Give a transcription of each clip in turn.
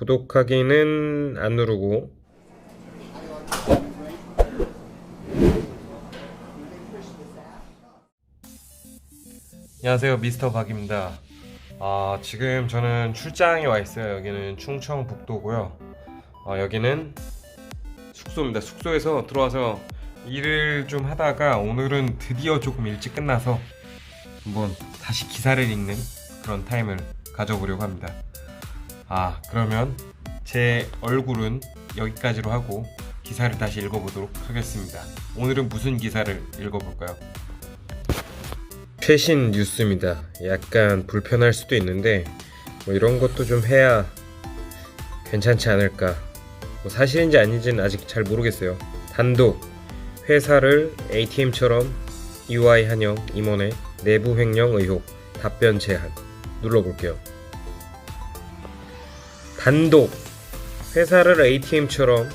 구독하기는 안 누르고. 안녕하세요, 미스터 박입니다. 지금 저는 출장에 와 있어요. 여기는 충청북도고요. 여기는 숙소입니다. 숙소에서 들어와서 일을 좀 하다가 오늘은 드디어 조금 일찍 끝나서 한번 다시 기사를 읽는 그런 타임을 가져보려고 합니다. 그러면 제 얼굴은 여기까지로 하고 기사를 다시 읽어보도록 하겠습니다. 오늘은 무슨 기사를 읽어볼까요? 최신 뉴스입니다. 약간 불편할 수도 있는데 이런 것도 좀 해야 괜찮지 않을까. 사실인지 아닌지는 아직 잘 모르겠어요. 단독 회사를 ATM처럼 UI 한영 임원의 내부 횡령 의혹 답변 제한 눌러볼게요. 단독 회사를 ATM처럼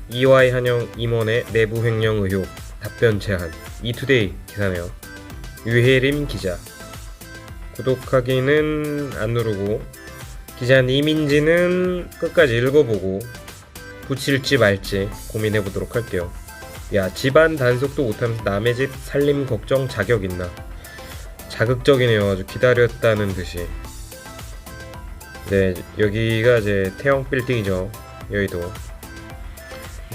EY 한영 임원의 내부 횡령 의혹 답변 제한. 이투데이 기사네요. 유혜림 기자. 구독하기는 안 누르고 기자님인지는 끝까지 읽어보고 붙일지 말지 고민해보도록 할게요. 집안 단속도 못하면서 남의 집 살림 걱정 자격 있나. 자극적이네요. 아주 기다렸다는 듯이. 네, 여기가 이제 태형 빌딩이죠. 여의도.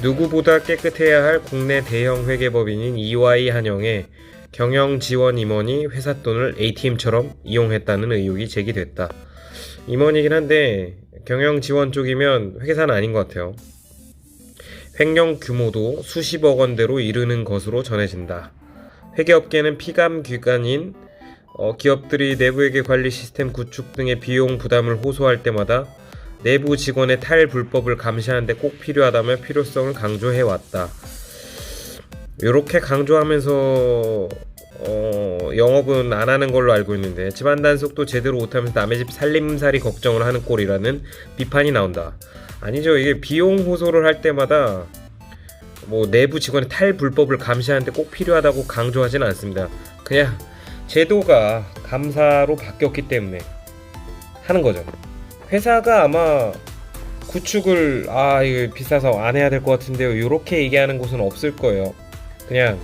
누구보다 깨끗해야 할 국내 대형 회계법인인 EY 한영의 경영 지원 임원이 회사 돈을 ATM처럼 이용했다는 의혹이 제기됐다. 임원이긴 한데 경영 지원 쪽이면 회계사는 아닌 것 같아요. 횡령 규모도 수십억 원대로 이르는 것으로 전해진다. 회계업계는 피감기관인 기업들이 내부회계 관리 시스템 구축 등의 비용 부담을 호소할 때마다 내부 직원의 탈불법을 감시하는 데 꼭 필요하다며 필요성을 강조해왔다. 이렇게 강조하면서 영업은 안 하는 걸로 알고 있는데 집안 단속도 제대로 못하면서 남의 집 살림살이 걱정을 하는 꼴이라는 비판이 나온다. 아니죠. 이게 비용 호소를 할 때마다 내부 직원의 탈불법을 감시하는 데 꼭 필요하다고 강조하진 않습니다. 그냥 제도가 감사로 바뀌었기 때문에 하는 거죠. 회사가 아마 구축을 이거 비싸서 안 해야 될 것 같은데요, 이렇게 얘기하는 곳은 없을 거예요. 그냥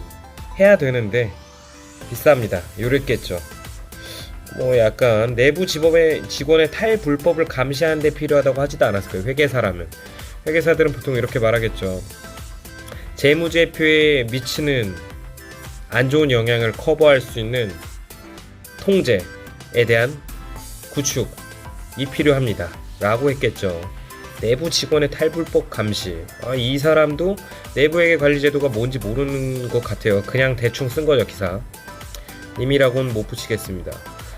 해야 되는데 비쌉니다. 요랬겠죠. 약간 내부 직원의 탈불법을 감시하는 데 필요하다고 하지도 않았을 거예요. 회계사라면. 회계사들은 보통 이렇게 말하겠죠. 재무제표에 미치는 안 좋은 영향을 커버할 수 있는 통제에 대한 구축이 필요합니다 라고 했겠죠. 내부 직원의 탈불법 감시. 이 사람도 내부회계 관리 제도가 뭔지 모르는 것 같아요. 그냥 대충 쓴 거죠, 기사. 님이라고는 못 붙이겠습니다.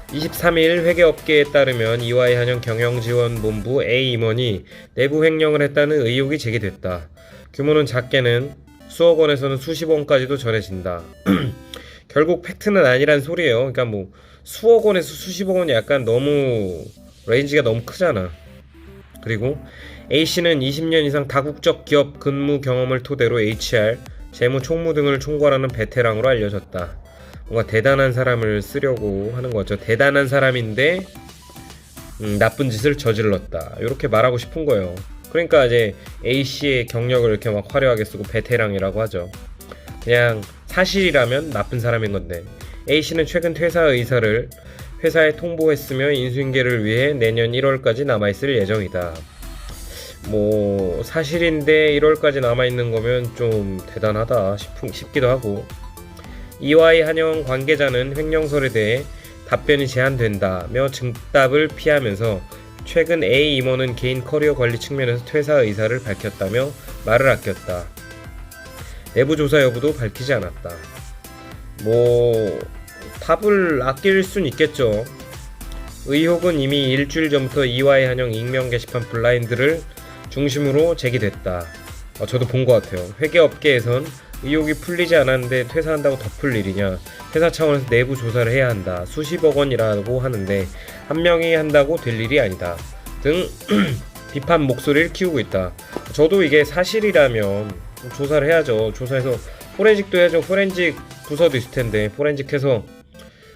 23일 회계업계에 따르면 EY 한영 경영지원본부 A 임원이 내부 횡령을 했다는 의혹이 제기됐다. 규모는 작게는 수억 원에서는 수십 원까지도 전해진다. 결국 팩트는 아니란 소리예요. 그러니까 수억 원에서 수십억 원이 약간 너무 레인지가 너무 크잖아. 그리고 A씨는 20년 이상 다국적 기업 근무 경험을 토대로 HR, 재무 총무 등을 총괄하는 베테랑으로 알려졌다. 뭔가 대단한 사람을 쓰려고 하는 거죠. 대단한 사람인데 나쁜 짓을 저질렀다. 이렇게 말하고 싶은 거예요. 그러니까 이제 A씨의 경력을 이렇게 막 화려하게 쓰고 베테랑이라고 하죠. 그냥 사실이라면 나쁜 사람인 건데, A씨는 최근 퇴사 의사를 회사에 통보했으며 인수인계를 위해 내년 1월까지 남아있을 예정이다. 사실인데 1월까지 남아있는 거면 좀 대단하다 싶기도 하고. EY 한영 관계자는 횡령설에 대해 답변이 제한된다며 증답을 피하면서 최근 A 임원은 개인 커리어 관리 측면에서 퇴사 의사를 밝혔다며 말을 아꼈다. 내부 조사 여부도 밝히지 않았다. 답을 아낄 순 있겠죠. 의혹은 이미 일주일 전부터 EY 한영 익명 게시판 블라인드를 중심으로 제기됐다. 저도 본 것 같아요. 회계업계에선 의혹이 풀리지 않았는데 퇴사한다고 덮을 일이냐, 회사 차원에서 내부 조사를 해야 한다, 수십억 원이라고 하는데 한 명이 한다고 될 일이 아니다 등 비판 목소리를 키우고 있다. 저도 이게 사실이라면 조사를 해야죠. 조사해서 포렌식도 해야죠. 포렌식 부서도 있을 텐데 포렌식해서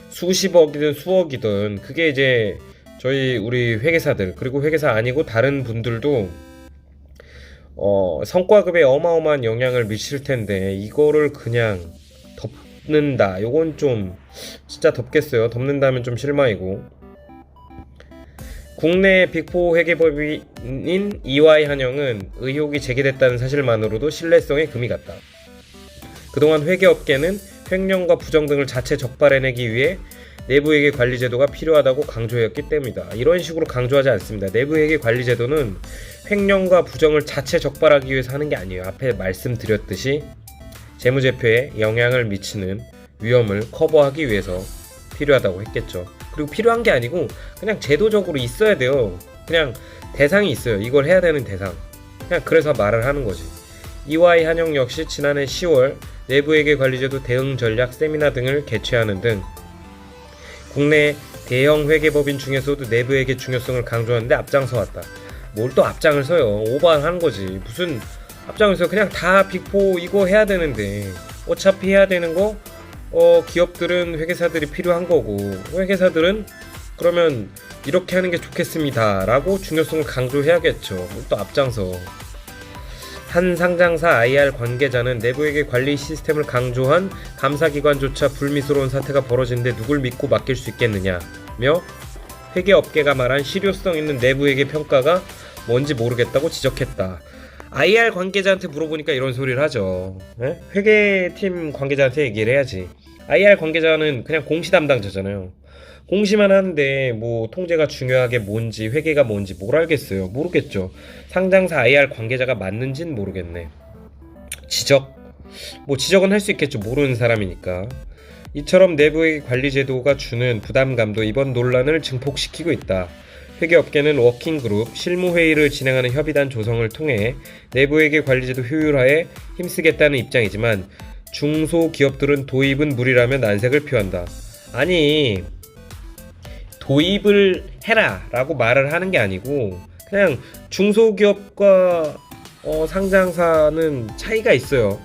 수십억이든 수억이든 그게 이제 우리 회계사들, 그리고 회계사 아니고 다른 분들도 성과급에 어마어마한 영향을 미칠 텐데 이거를 그냥 덮는다. 요건 좀 진짜 덮겠어요. 덮는다면 좀 실망이고. 국내 빅4 회계법인인 EY 한영은 의혹이 제기됐다는 사실만으로도 신뢰성에 금이 갔다. 그동안 회계업계는 횡령과 부정 등을 자체 적발해내기 위해 내부회계 관리 제도가 필요하다고 강조했기 때문이다. 이런 식으로 강조하지 않습니다. 내부회계 관리 제도는 횡령과 부정을 자체 적발하기 위해서 하는 게 아니에요. 앞에 말씀드렸듯이 재무제표에 영향을 미치는 위험을 커버하기 위해서 필요하다고 했겠죠. 그리고 필요한 게 아니고 그냥 제도적으로 있어야 돼요. 그냥 대상이 있어요. 이걸 해야 되는 대상. 그냥 그래서 말을 하는 거지. EY 한영 역시 지난해 10월 내부회계 관리제도 대응 전략 세미나 등을 개최하는 등 국내 대형 회계법인 중에서도 내부회계 중요성을 강조하는데 앞장서 왔다. 뭘 또 앞장을 서요. 오버하는 거지. 무슨 앞장을 서. 그냥 다 빅4 이거 해야 되는데 어차피 해야 되는 거 기업들은 회계사들이 필요한 거고 회계사들은 그러면 이렇게 하는 게 좋겠습니다 라고 중요성을 강조해야겠죠. 뭘 또 앞장서. 한 상장사 IR 관계자는 내부회계 관리 시스템을 강조한 감사기관조차 불미스러운 사태가 벌어지는데 누굴 믿고 맡길 수 있겠느냐며 회계업계가 말한 실효성 있는 내부회계 평가가 뭔지 모르겠다고 지적했다. IR 관계자한테 물어보니까 이런 소리를 하죠. 네? 회계팀 관계자한테 얘기를 해야지. IR 관계자는 그냥 공시 담당자잖아요. 공시만 하는데 뭐 통제가 중요하게 뭔지 회계가 뭔지 뭘 알겠어요. 모르겠죠. 상장사 IR 관계자가 맞는진 모르겠네. 지적은 할 수 있겠죠. 모르는 사람이니까. 이처럼 내부의 관리 제도가 주는 부담감도 이번 논란을 증폭시키고 있다. 회계업계는 워킹그룹, 실무회의를 진행하는 협의단 조성을 통해 내부회계 관리제도 효율화에 힘쓰겠다는 입장이지만 중소기업들은 도입은 무리라며 난색을 표한다. 아니 도입을 해라 라고 말을 하는 게 아니고 그냥 중소기업과 상장사는 차이가 있어요.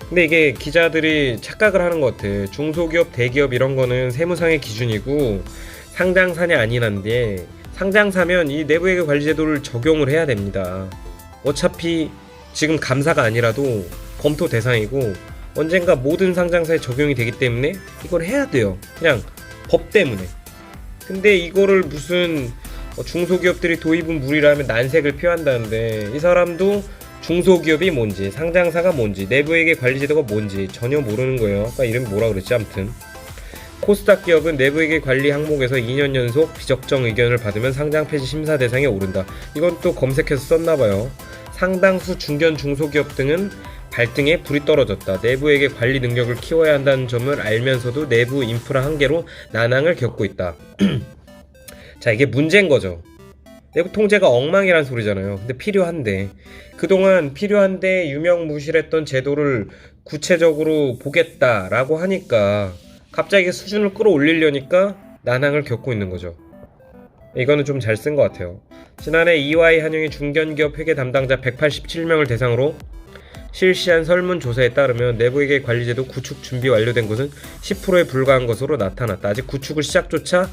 근데 이게 기자들이 착각을 하는 것 같아. 중소기업, 대기업 이런 거는 세무상의 기준이고 상장사냐 아니냐인데 상장사면 이 내부회계 관리제도를 적용을 해야 됩니다. 어차피 지금 감사가 아니라도 검토 대상이고 언젠가 모든 상장사에 적용이 되기 때문에 이걸 해야 돼요. 그냥 법 때문에. 근데 이거를 무슨 중소기업들이 도입은 무리라면 난색을 표한다는데 이 사람도 중소기업이 뭔지 상장사가 뭔지 내부회계 관리제도가 뭔지 전혀 모르는 거예요. 아까 이름이 뭐라 그랬지 아무튼. 코스닥 기업은 내부회계 관리 항목에서 2년 연속 비적정 의견을 받으면 상장 폐지 심사 대상에 오른다. 이건 또 검색해서 썼나봐요. 상당수 중견 중소기업 등은 발등에 불이 떨어졌다. 내부회계 관리 능력을 키워야 한다는 점을 알면서도 내부 인프라 한계로 난항을 겪고 있다. 자, 이게 문제인 거죠. 내부 통제가 엉망이란 소리잖아요. 근데 필요한데 그동안 필요한데 유명무실했던 제도를 구체적으로 보겠다라고 하니까 갑자기 수준을 끌어올리려니까 난항을 겪고 있는 거죠. 이거는 좀 잘 쓴 것 같아요. 지난해 EY 한영이 중견기업 회계 담당자 187명을 대상으로 실시한 설문조사에 따르면 내부회계 관리제도 구축 준비 완료된 곳은 10%에 불과한 것으로 나타났다. 아직 구축을 시작조차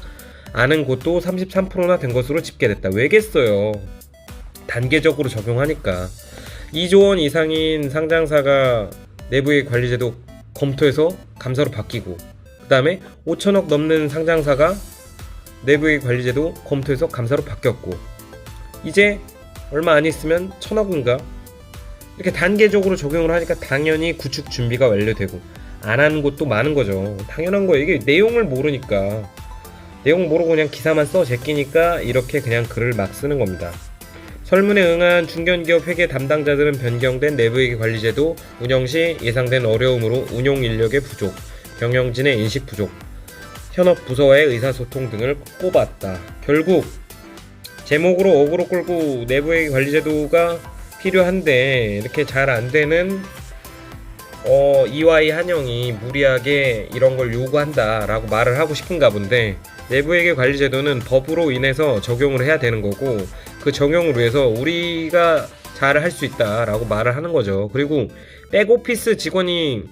않은 곳도 33%나 된 것으로 집계됐다. 왜겠어요? 단계적으로 적용하니까. 2조 원 이상인 상장사가 내부회계 관리제도 검토해서 감사로 바뀌고 그 다음에 5천억 넘는 상장사가 내부회계 관리제도 검토해서 감사로 바뀌었고 이제 얼마 안 있으면 1,000억인가? 이렇게 단계적으로 적용을 하니까 당연히 구축 준비가 완료되고 안 하는 곳도 많은 거죠. 당연한 거예요. 이게 내용을 모르니까 내용 모르고 그냥 기사만 써 제끼니까 이렇게 그냥 글을 막 쓰는 겁니다. 설문에 응한 중견기업 회계 담당자들은 변경된 내부회계 관리제도 운영 시 예상된 어려움으로 운용 인력의 부족, 경영진의 인식 부족, 현업 부서와의 의사소통 등을 꼽았다. 결국 제목으로 어그로 끌고 내부회계 관리제도가 필요한데 이렇게 잘 안되는 EY 한영이 무리하게 이런 걸 요구한다 라고 말을 하고 싶은가 본데 내부회계 관리제도는 법으로 인해서 적용을 해야 되는 거고 그 적용을 위해서 우리가 잘 할 수 있다 라고 말을 하는 거죠. 그리고 백오피스 직원이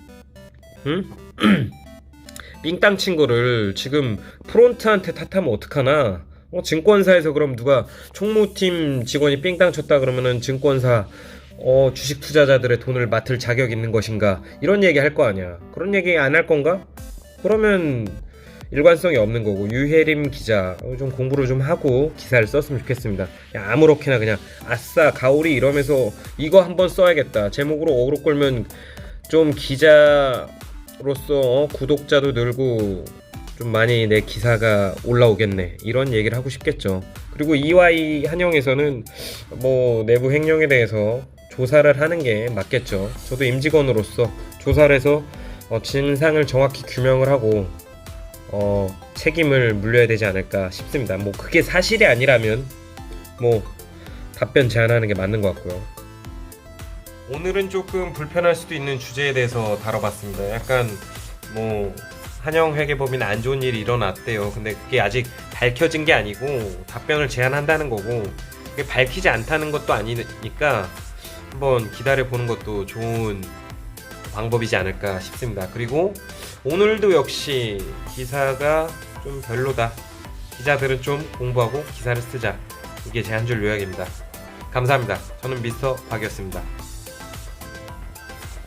삥땅 친 거를 지금 프론트한테 탓하면 어떡하나? 증권사에서 그럼 누가 총무팀 직원이 삥땅 쳤다 그러면은 증권사 주식 투자자들의 돈을 맡을 자격 있는 것인가? 이런 얘기 할 거 아니야. 그런 얘기 안 할 건가? 그러면 일관성이 없는 거고. 유혜림 기자 좀 공부를 좀 하고 기사를 썼으면 좋겠습니다. 그냥 아무렇게나 그냥 아싸 가오리 이러면서 이거 한번 써야겠다 제목으로 어그로 끌면 좀 기자로서 구독자도 늘고 좀 많이 내 기사가 올라오겠네 이런 얘기를 하고 싶겠죠. 그리고 EY 한영에서는 뭐 내부 횡령에 대해서 조사를 하는 게 맞겠죠. 저도 임직원으로서 조사를 해서 진상을 정확히 규명을 하고 책임을 물려야 되지 않을까 싶습니다. 뭐 그게 사실이 아니라면 뭐 답변 제안하는 게 맞는 것 같고요. 오늘은 조금 불편할 수도 있는 주제에 대해서 다뤄봤습니다. 약간 뭐 한영 회계법인 안 좋은 일이 일어났대요. 근데 그게 아직 밝혀진 게 아니고 답변을 제안한다는 거고 그게 밝히지 않다는 것도 아니니까 한번 기다려 보는 것도 좋은 방법이지 않을까 싶습니다. 그리고 오늘도 역시 기사가 좀 별로다. 기자들은 좀 공부하고 기사를 쓰자. 이게 제 한 줄 요약입니다. 감사합니다. 저는 미스터 박이었습니다.